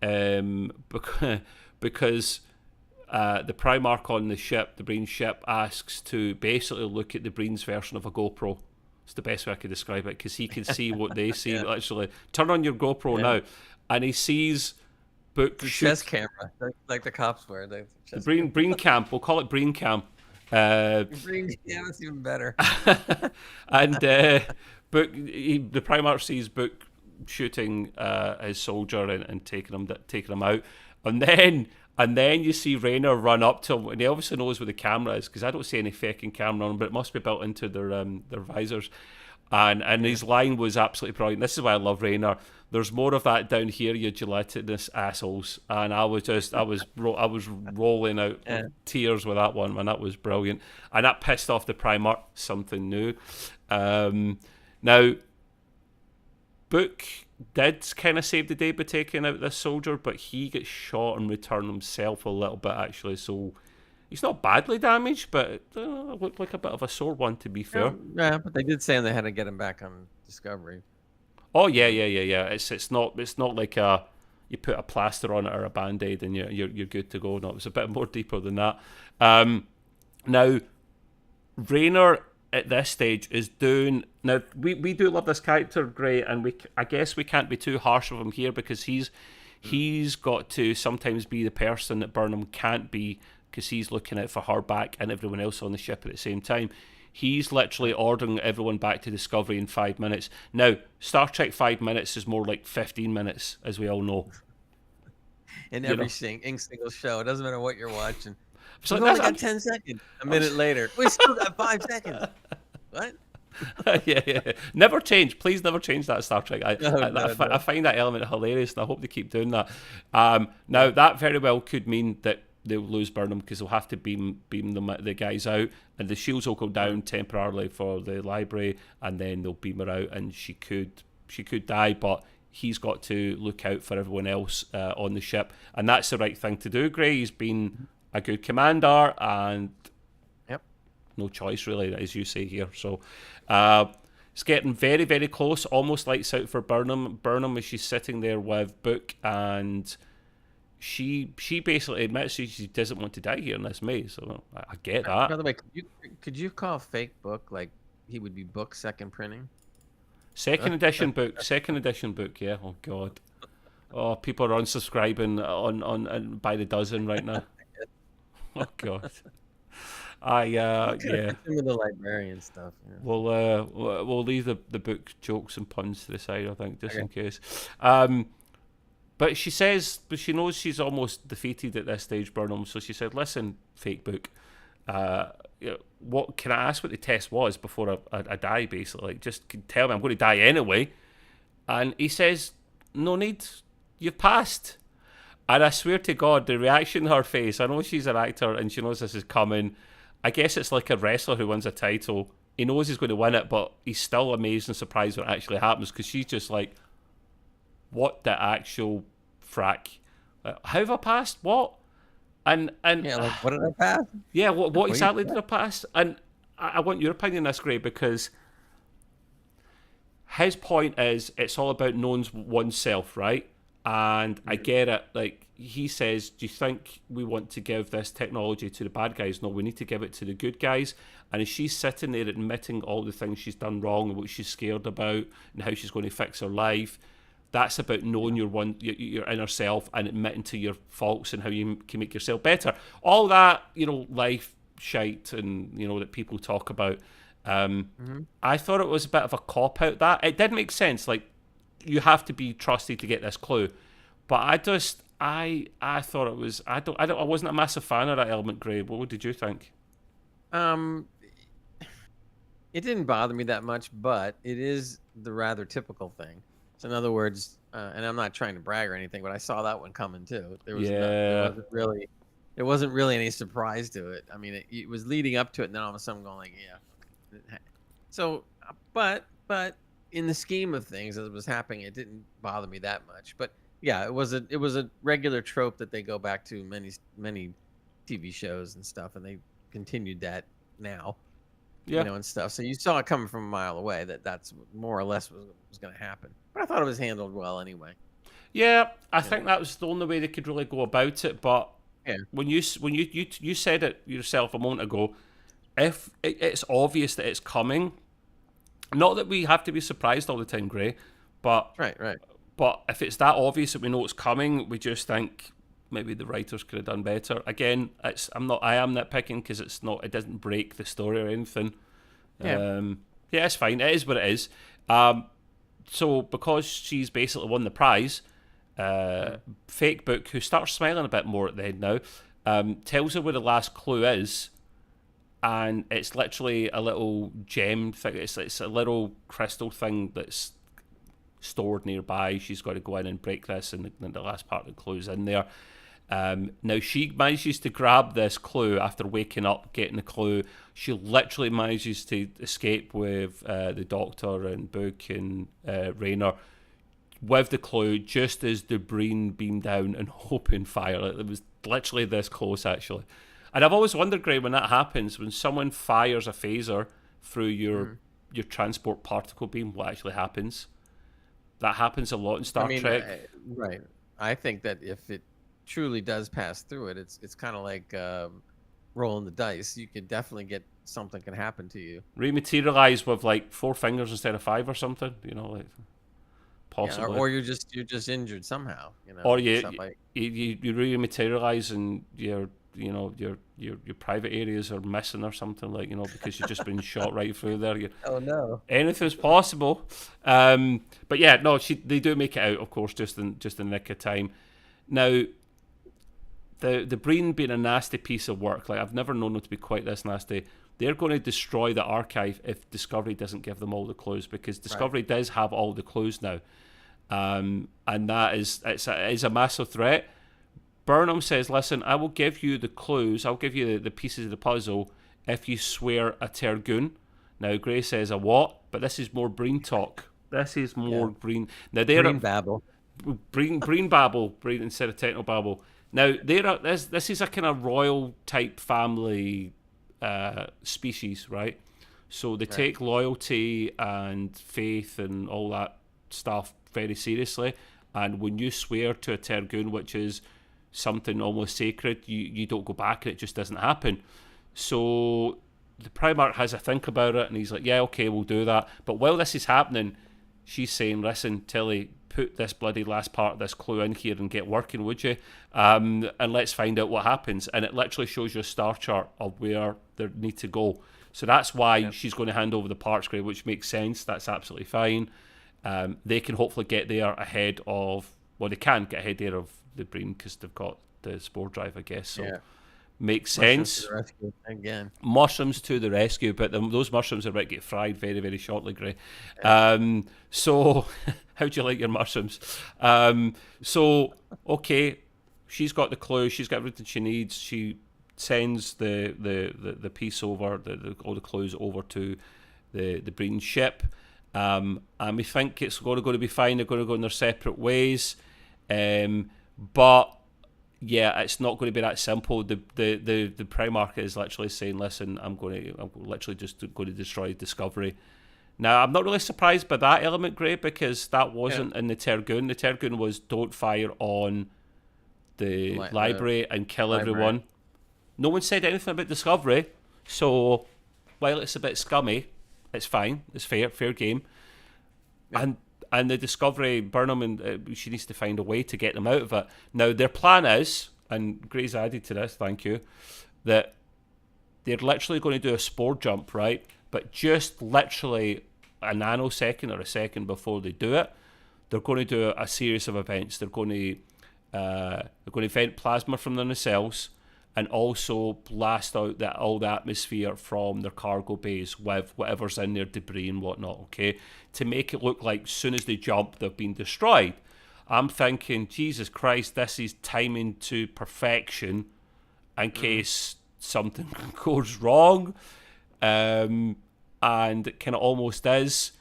because the Primarch on the ship, the Breen ship, asks to basically look at the Breen's version of a GoPro. It's the best way I could describe it, because he can see what they see. Literally, turn on your GoPro now, and he sees Book the chest camera, like the cops wear. The Breen cam. We'll call it Breen cam. Breen cam is even better. And Book, the Primarch sees Book shooting his soldier and taking him out, and then you see Rayner run up to him, and he obviously knows where the camera is, because I don't see any fucking camera on him, but it must be built into their visors. And his line was absolutely brilliant. This is why I love Rayner. There's more of that down here, you gelatinous assholes. And I was rolling out tears with that one, man. That was brilliant, and that pissed off the Primarch. Something new. Now, Book did kind of save the day by taking out this soldier, but he gets shot and returned himself a little bit, actually. So he's not badly damaged, but it looked like a bit of a sore one, to be fair. Yeah, but they did say they had to get him back on Discovery. Oh yeah. It's not like you put a plaster on it or a band-aid and you're good to go. No, it was a bit more deeper than that. Now, Rayner at this stage is doing. Now we do love this character, Gray, and I guess we can't be too harsh with him here, because he's got to sometimes be the person that Burnham can't be because he's looking out for her back and everyone else on the ship at the same time. He's literally ordering everyone back to Discovery in 5 minutes. Now, Star Trek 5 minutes is more like 15 minutes, as we all know. In every single show. It doesn't matter what you're watching. So We've only got 10 seconds. A minute later. We still got 5 seconds. What? yeah. Never change. Please never change that, Star Trek. I find that element hilarious, and I hope they keep doing that. Now, that very well could mean that they'll lose Burnham because they'll have to beam the guys out, and the shields will go down temporarily for the library, and then they'll beam her out, and she could die, but he's got to look out for everyone else on the ship, and that's the right thing to do. Gray, he's been a good commander, and no choice really, as you say here. So it's getting very, very close, almost lights out for Burnham. Burnham, as she's sitting there with Book, and she basically admits she doesn't want to die here in this maze. So I get that. By the way, could you call fake Book like he would be Book second printing? Second edition Book. Yeah. Oh God. Oh, people are unsubscribing on by the dozen right now. Oh God. Yeah. Some of the librarian stuff. Yeah. We'll leave the book jokes and puns to the side, I think, just in case. But she says, but she knows she's almost defeated at this stage, Burnham. So she said, "Listen, fake Book. What can I ask? What the test was before I die? Basically, just tell me I'm going to die anyway." And he says, "No need. You've passed." And I swear to God, the reaction in her face. I know she's an actor and she knows this is coming. I guess it's like a wrestler who wins a title. He knows he's going to win it, but he's still amazed and surprised when it actually happens, because she's just like, what the actual frack? How have I passed? What? And yeah, like, what did I pass? Yeah, what exactly did I pass? And I want your opinion on this, Gray, because his point is it's all about knowing oneself, right? And I get it. Like, he says, do you think we want to give this technology to the bad guys? No, we need to give it to the good guys. And as she's sitting there admitting all the things she's done wrong and what she's scared about and how she's going to fix her life, that's about knowing your inner self and admitting to your faults and how you can make yourself better. All that, life shite and, that people talk about. I thought it was a bit of a cop-out. That it did make sense. Like, you have to be trusted to get this clue, but I thought it was. I wasn't a massive fan of that element, Gray. What did you think? It didn't bother me that much, but it is the rather typical thing. So in other words, and I'm not trying to brag or anything, but I saw that one coming too. There wasn't really any surprise to it. I mean, it was leading up to it, and then all of a sudden going like, yeah. So, but in the scheme of things, as it was happening, it didn't bother me that much. But yeah, it was a regular trope that they go back to many TV shows and stuff, and they continued that now, and stuff. So you saw it coming from a mile away that's more or less was going to happen. But I thought it was handled well anyway. Yeah, I think that was the only way they could really go about it. But when you said it yourself a moment ago, if it's obvious that it's coming. Not that we have to be surprised all the time, Gray, but right. But if it's that obvious that we know it's coming, we just think maybe the writers could have done better. Again, I am nitpicking because it doesn't break the story or anything. Yeah, it's fine. It is what it is. So because she's basically won the prize, Fake Book, who starts smiling a bit more at the end now, tells her where the last clue is. And it's literally a little gem thing. It's a little crystal thing that's stored nearby. She's got to go in and break this, and the last part of the clue's in there. Now, she manages to grab this clue after waking up, getting the clue. She literally manages to escape with the Doctor and Book and Rayner with the clue just as the Breen beamed down and opened fire. It was literally this close, actually. And I've always wondered, Greg, when that happens, when someone fires a phaser through your transport particle beam, what actually happens? That happens a lot in Star Trek. Right. I think that if it truly does pass through it, it's kind of like rolling the dice. You could definitely get something can happen to you. Rematerialize with like 4 fingers instead of 5 or something, like possibly. Yeah, or you're just injured somehow, Or you rematerialize and you're your private areas are missing or something, like, because you've just been shot right through there. Oh no. Anything's possible. But yeah, no, they do make it out, of course, just in the nick of time. Now, the Breen being a nasty piece of work, like, I've never known them to be quite this nasty. They're going to destroy the archive if Discovery doesn't give them all the clues, because Discovery does have all the clues now. And that is a massive threat. Burnham says, listen, I will give you the clues, I'll give you the pieces of the puzzle if you swear a Tergoon. Now, Gray says, a what? But this is more Breen talk. This is more Breen. Now, Breen babble. Breen babble, Breen instead of techno babble. Now, this is a kind of royal type family species, right? So they take loyalty and faith and all that stuff very seriously. And when you swear to a Tergoon, which is something almost sacred, you don't go back, and it just doesn't happen. So the Primarch has a think about it, and he's like, yeah, okay, we'll do that. But while this is happening, she's saying, listen, Tilly, put this bloody last part of this clue in here and get working, would you? And let's find out what happens. And it literally shows you a star chart of where they need to go. So that's why she's going to hand over the parts, Gray, which makes sense. That's absolutely fine. They can hopefully get there ahead of... Well, they can get ahead there of the Breen because they've got the spore drive, I guess. So makes sense. Mushrooms to the rescue again. Mushrooms to the rescue, but those mushrooms are about to get fried very, very shortly, Gray. So, how do you like your mushrooms? So, okay, she's got the clue. She's got everything she needs. She sends the piece over, all the clues over to the Breen ship. And we think it's going to be fine. They're going to go in their separate ways. But yeah, it's not going to be that simple. The Primarch is literally saying, listen, I'm literally just going to destroy Discovery. Now, I'm not really surprised by that element, Gray, because that wasn't in the Tergoon. The Tergoon was don't fire on the library and kill everyone. No one said anything about Discovery, so while it's a bit scummy, it's fine. It's fair game. Yeah. And the Discovery, Burnham, and she needs to find a way to get them out of it. Now, their plan is, and Gray's added to this, thank you, that they're literally going to do a spore jump, right? But just literally a nanosecond or a second before they do it, they're going to do a series of events. They're going to vent plasma from their nacelles and also blast out all the atmosphere from their cargo bays with whatever's in their debris and whatnot, okay? To make it look like as soon as they jump, they've been destroyed. I'm thinking, Jesus Christ, this is timing to perfection in case something goes wrong. And it kind of almost is.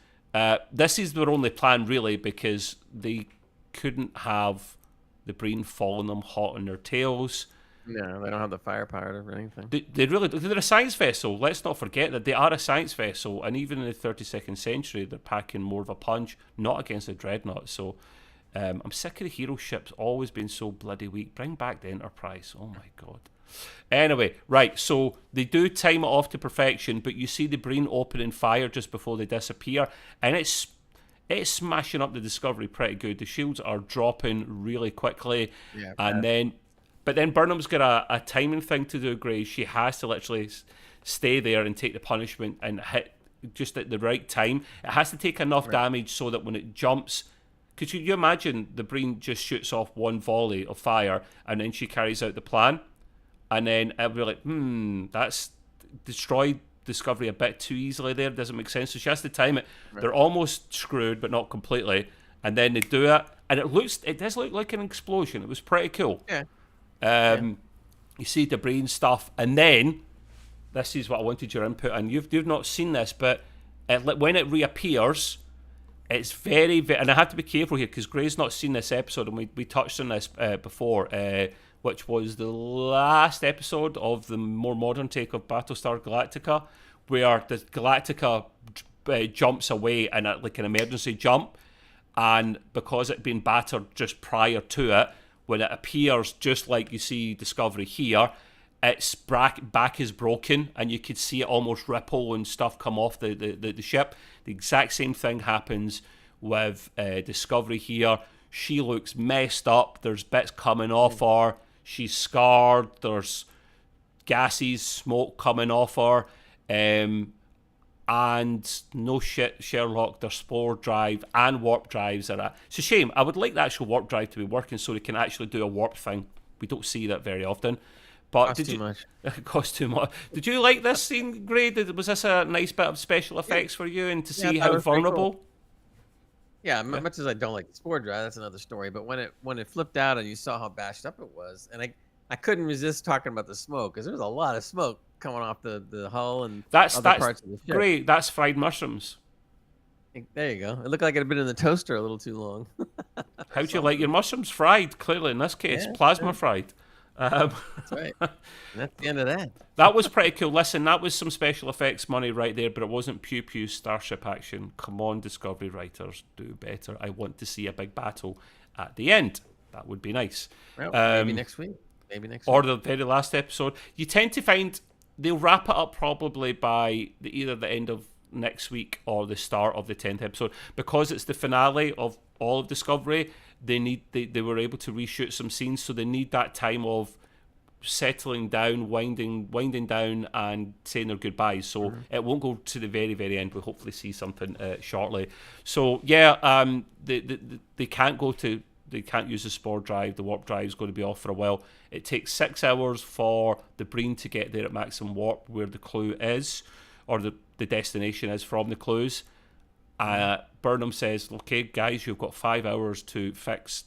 This is their only plan, really, because they couldn't have the Breen following them hot on their tails. No, they don't have the firepower or anything. They're a science vessel. Let's not forget that they are a science vessel, and even in the 32nd century, they're packing more of a punch, not against the Dreadnought. So I'm sick of the hero ships always being so bloody weak. Bring back the Enterprise. Oh my God. Anyway, right, so they do time it off to perfection, but you see the Breen opening fire just before they disappear, and it's smashing up the Discovery pretty good. The shields are dropping really quickly, But then Burnham's got a timing thing to do, Gray. She has to literally stay there and take the punishment and hit just at the right time. It has to take enough damage so that when it jumps... Could you imagine the Breen just shoots off one volley of fire and then she carries out the plan? And then it'll be like, that's destroyed Discovery a bit too easily there. Doesn't make sense. So she has to time it. Right. They're almost screwed, but not completely. And then they do it. And it does look like an explosion. It was pretty cool. Yeah. You see the Breen stuff, and then this is what I wanted your input on. You've not seen this, but when it reappears, it's very, very, and I have to be careful here because Gray's not seen this episode, and we touched on this before, which was the last episode of the more modern take of Battlestar Galactica, where the Galactica jumps away in like an emergency jump, and because it'd been battered just prior to it, when it appears, just like you see Discovery here, its back is broken, and you could see it almost ripple and stuff come off the ship. The exact same thing happens with Discovery here. She looks messed up. There's bits coming off her. She's scarred. There's gases, smoke coming off her, and no shit, Sherlock, their spore drive and warp drives are at. It's a shame. I would like the actual warp drive to be working so they can actually do a warp thing. We don't see that very often. But Costs too much. It costs too much. Did you like this scene, Gray? Was this a nice bit of special effects for you, and to see how vulnerable? Cool. Yeah, much as I don't like the spore drive, that's another story. But when it flipped out and you saw how bashed up it was, and I couldn't resist talking about the smoke because there was a lot of smoke coming off the hull and other parts of the ship. Great. That's fried mushrooms. There you go. It looked like it had been in the toaster a little too long. How do you like your mushrooms? Fried, clearly in this case, plasma fried. That's right. And that's the end of that. That was pretty cool. Listen, that was some special effects money right there, but it wasn't pew pew starship action. Come on, Discovery writers, do better. I want to see a big battle at the end. That would be nice. Well, maybe next week. Or the very last episode. You tend to find they'll wrap it up probably by either the end of next week or the start of the 10th episode. Because it's the finale of all of Discovery, they were able to reshoot some scenes, so they need that time of settling down, winding down and saying their goodbyes. So it won't go to the very, very end. We'll hopefully see something shortly. So yeah, they can't use the spore drive. The warp drive is going to be off for a while. It takes 6 hours for the Breen to get there at maximum warp where the clue is, or the destination is from the clues. Burnham says, okay, guys, you've got 5 hours to fix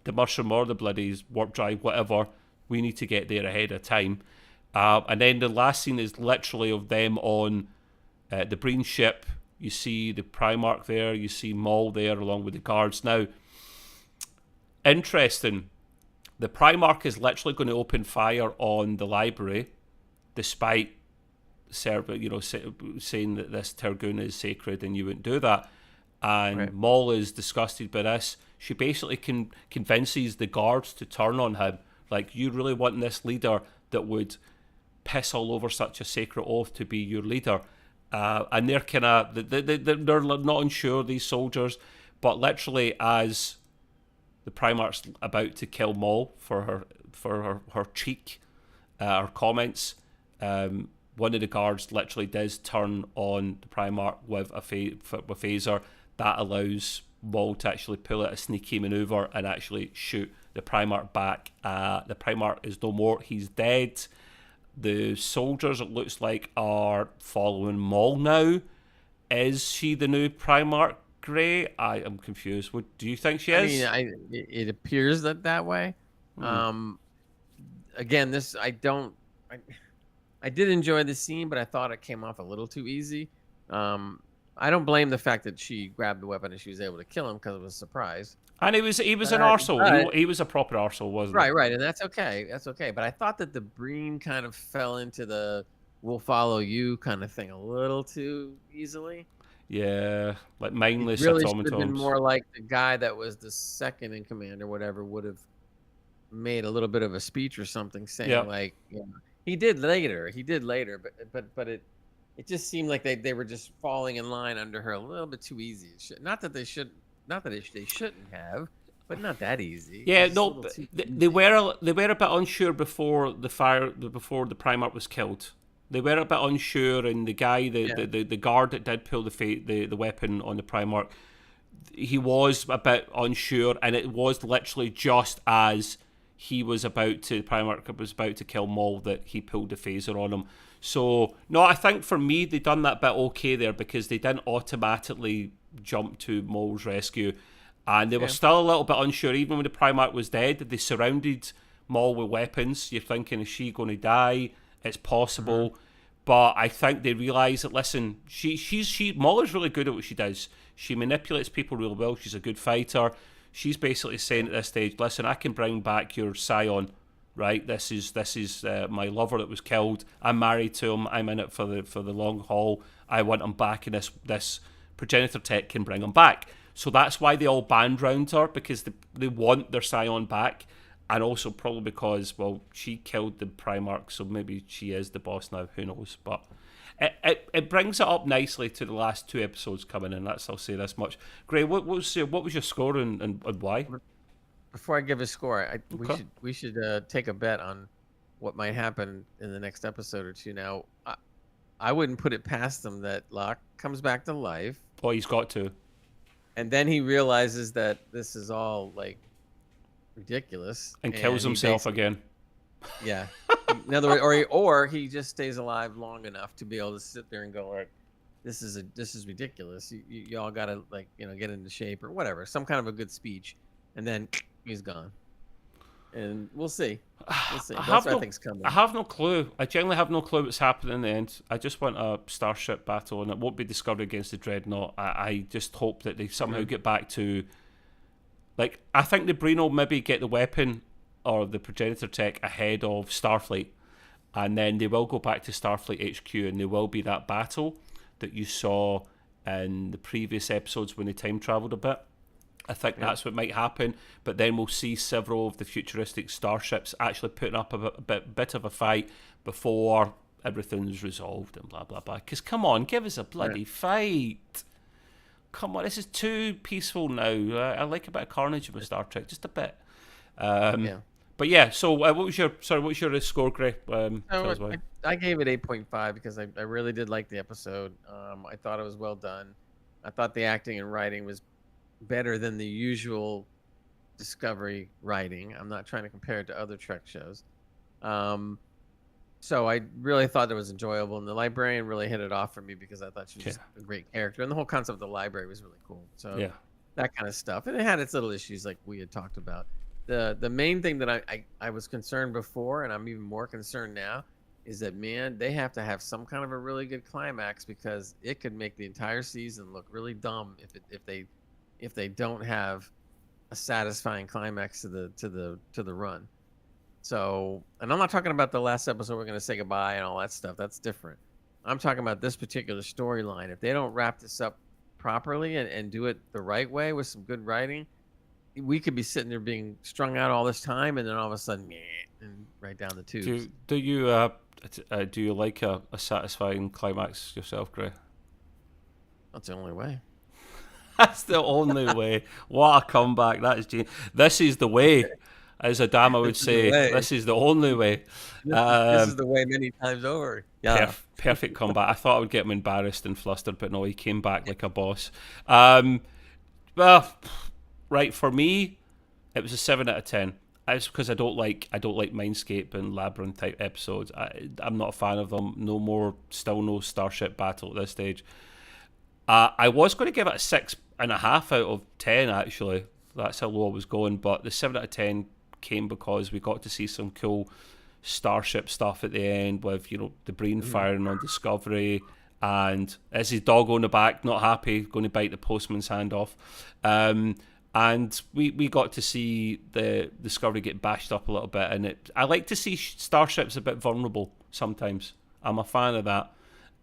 the mushroom or the bloody warp drive, whatever. We need to get there ahead of time. And then the last scene is literally of them on the Breen ship. You see the Primarch there. You see Maul there along with the guards. Now, interesting. The Primarch is literally going to open fire on the library, despite saying that this Tergoon is sacred and you wouldn't do that. And right. Maul is disgusted by this. She basically convinces the guards to turn on him. Like, you really want this leader that would piss all over such a sacred oath to be your leader? And they're kind of they're not unsure, these soldiers, but literally as the Primarch's about to kill Maul for her cheek, her comments, one of the guards literally does turn on the Primarch with a phaser. That allows Maul to actually pull out a sneaky maneuver and actually shoot the Primarch back. The Primarch is no more. He's dead. The soldiers, it looks like, are following Maul now. Is she the new Primarch, Gray? I am confused. What do you think she is? I mean, it appears that way. Again, I did enjoy the scene, but I thought it came off a little too easy. I don't blame the fact that she grabbed the weapon and she was able to kill him because it was a surprise. And he was an arsehole. He was a proper arsehole, wasn't he? Right, and that's okay. That's okay. But I thought that the Breen kind of fell into the "we'll follow you" kind of thing a little too easily. Yeah, like mindless. It really should have been more like the guy that was the second in command or whatever would have made a little bit of a speech or something saying like, he did later, but it just seemed like they were just falling in line under her a little bit too easy. Not that they shouldn't have, but not that easy. Yeah, no, they were a bit unsure before the Primarch was killed. They were a bit unsure, and the guy, the guard that did pull the weapon on the Primarch, he was a bit unsure, and it was literally just as the Primarch was about to kill Maul that he pulled the phaser on him. So, no, I think for me, they done that bit okay there because they didn't automatically jump to Maul's rescue. And they were still a little bit unsure, even when the Primarch was dead. They surrounded Maul with weapons. You're thinking, is she going to die? It's possible. But I think they realise that, listen, Maul is really good at what she does. She manipulates people really well. She's a good fighter. She's basically saying at this stage, listen, I can bring back your scion. Right, this is my lover that was killed. I'm married to him. I'm in it for the long haul. I want him back, and this progenitor tech can bring him back. So that's why they all band round her, because they want their scion back, and also probably because, well, she killed the Primarch, so maybe she is the boss now. Who knows? But it brings it up nicely to the last 2 episodes coming in. I'll say this much. Gray, what was your score and why? Before I give a score, we should take a bet on what might happen in the next episode or two. Now, I wouldn't put it past them that Locke comes back to life. Oh, he's got to. And then he realizes that this is all like ridiculous And kills himself again. Yeah. In other words, or he just stays alive long enough to be able to sit there and go, like, this is ridiculous. Y'all gotta, like, get into shape or whatever. Some kind of a good speech, and then he's gone. And we'll see. We'll see. That's what I think's coming. I have no clue. I genuinely have no clue what's happening in the end. I just want a starship battle, and it won't be Discovery against the Dreadnought. I just hope that they somehow get back to, like, I think the Breen will maybe get the weapon or the progenitor tech ahead of Starfleet, and then they will go back to Starfleet HQ, and there will be that battle that you saw in the previous episodes when they time traveled a bit. I think that's what might happen, but then we'll see several of the futuristic starships actually putting up a bit of a fight before everything's resolved and blah, blah, blah. Because, come on, give us a bloody fight. Come on, this is too peaceful now. I like a bit of carnage with Star Trek, just a bit. But yeah, so what was your score, Gray? I gave it 8.5 because I really did like the episode. I thought it was well done. I thought the acting and writing was better than the usual Discovery writing. I'm not trying to compare it to other Trek shows. So I really thought it was enjoyable, and the librarian really hit it off for me because I thought she was a great character, and the whole concept of the library was really cool. So that kind of stuff, and it had its little issues like we had talked about. The main thing that I was concerned before, and I'm even more concerned now, is that, man, they have to have some kind of a really good climax because it could make the entire season look really dumb if they don't have a satisfying climax to the run. So, and I'm not talking about the last episode we're going to say goodbye and all that stuff. That's different. I'm talking about this particular storyline. If they don't wrap this up properly and do it the right way with some good writing, we could be sitting there being strung out all this time, and then all of a sudden, and right down the tubes. Do you like a satisfying climax yourself, Gray? That's the only way. That's the only way. What a comeback! That is genius. This is the way, as Adama would say. This is the only way. This is the way many times over. Yeah. Perfect comeback. I thought I would get him embarrassed and flustered, but no, he came back like a boss. Well, right, for me, it was a 7 out of 10. It's because I don't like Mindscape and Labyrinth type episodes. I'm not a fan of them. Still no starship battle at this stage. I was going to give it a 6.5 out of 10, actually. That's how low I was going, but the 7 out of 10 came because we got to see some cool starship stuff at the end with, the Breen firing on Discovery, and as his dog on the back, not happy, going to bite the postman's hand off. And we got to see the Discovery get bashed up a little bit, and I like to see starships a bit vulnerable sometimes. I'm a fan of that.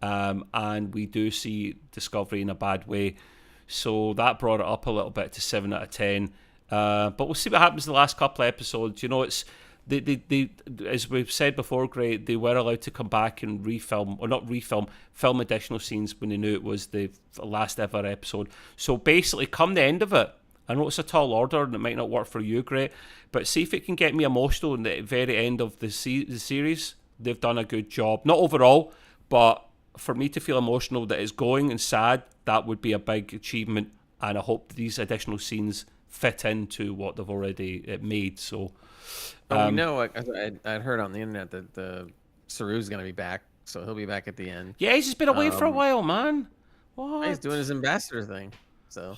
And we do see Discovery in a bad way, so that brought it up a little bit to 7 out of 10. But we'll see what happens in the last couple of episodes. It's they as we've said before, Gray, they were allowed to come back and film additional scenes when they knew it was the last ever episode. So basically, come the end of it, I know it's a tall order and it might not work for you, Gray, but see if it can get me emotional in the very end of the series. They've done a good job, not overall, but for me to feel emotional that it's going and sad, that would be a big achievement, and I hope these additional scenes fit into what they've already made. So, I'd heard on the internet that the Saru's going to be back, so he'll be back at the end. Yeah, he's just been away for a while, man. What? He's doing his ambassador thing. So,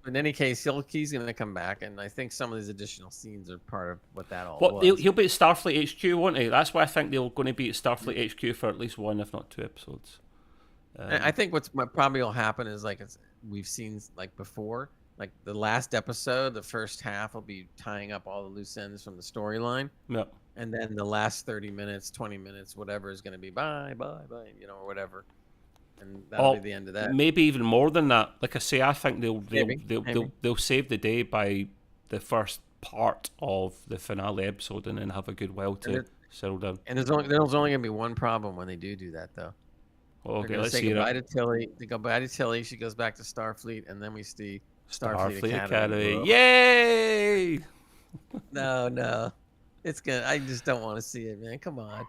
in any case, he's going to come back, and I think some of these additional scenes are part of what that all was. He'll be at Starfleet HQ, won't he? That's why I think they're going to be at Starfleet HQ for at least one, if not two episodes. I think what probably will happen is, like, we've seen like before, like the last episode, the first half will be tying up all the loose ends from the storyline. Yep. And then the last 30 minutes, 20 minutes, whatever is going to be bye, or whatever. And that'll be the end of that. Maybe even more than that. Like I say, I think they'll save the day by the first part of the finale episode, and then have a good while to settle down. And there's only going to be one problem when they do that, though. Okay, let's say goodbye to Tilly. They go bye to Tilly. She goes back to Starfleet, and then we see Starfleet Academy. Yay! No. It's gonna. I just don't want to see it, man. Come on.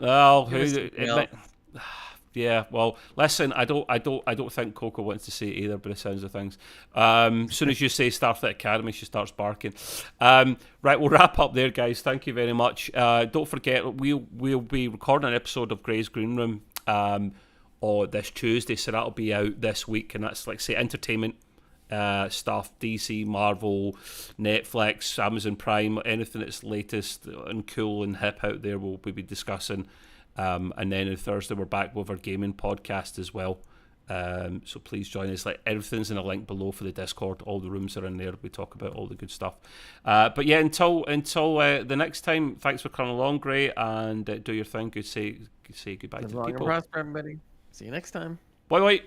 Well, Give us something else. yeah. Well, listen, I don't think Coco wants to see it either. By the sounds of things, soon as you say Starfleet Academy, she starts barking. Right, we'll wrap up there, guys. Thank you very much. Don't forget, we'll be recording an episode of Grey's Green Room or this Tuesday, so that'll be out this week, and that's like say entertainment. Stuff, DC, Marvel, Netflix, Amazon Prime, anything that's latest and cool and hip out there, we'll be discussing. And then on Thursday, we're back with our gaming podcast as well. So please join us. Like everything's in a link below for the Discord. All the rooms are in there. We talk about all the good stuff. But yeah, until the next time, thanks for coming along, Gray, and do your thing. Say goodbye to the people. Long and prosper, everybody. See you next time. Bye bye.